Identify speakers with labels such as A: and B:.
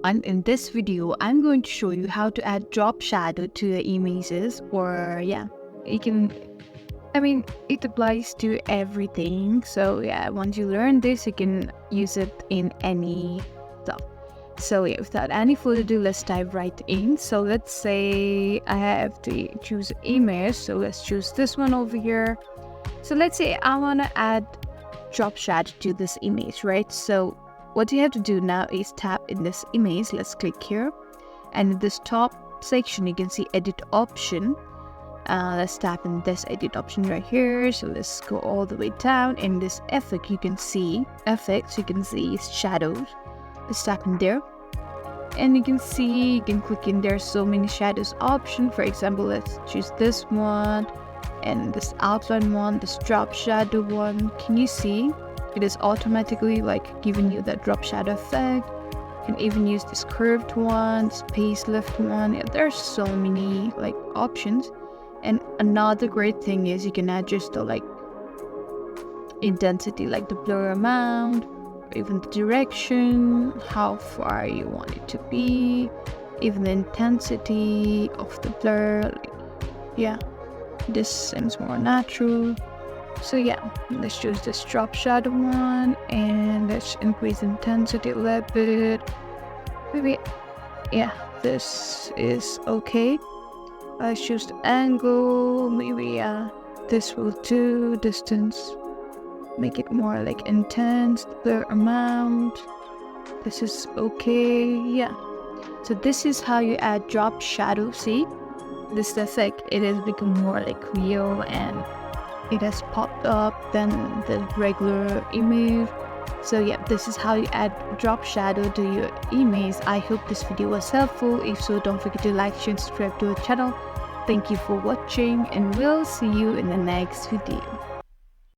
A: And in this video, I'm going to show you how to add drop shadow to your images, or you can, it applies to everything. So once you learn this, you can use it in any stuff. So without any further ado, let's dive right in. So let's say I have to choose image. So let's choose this one over here. So let's say I want to add drop shadow to this image, right? So what you have to do now is tap in this image. Let's click here, and in this top section you can see edit option. Let's tap in this edit option right here. So let's go all the way down. In this effect, you can see shadows. Let's tap in there, and you can click in there so many shadows option. For example, let's choose this one and this outline one, this drop shadow one. Can you see it is automatically giving you that drop shadow effect? You can even use this curved one, this facelift one. There's so many options. And another great thing is you can adjust the intensity, the blur amount, or even the direction, how far you want it to be, even the intensity of the blur. This seems more natural. So let's choose this drop shadow one, and let's increase intensity a little bit. Maybe this is okay. Let's choose the angle. Maybe this will do. Distance, make it more intense. The amount, this is okay. So this is how you add drop shadow. See, this effect, it has become more real, and it has popped up than the regular image. So this is how you add drop shadow to your image. I hope this video was helpful. If so, don't forget to like, share, and subscribe to our channel. Thank you for watching, and we'll see you in the next video.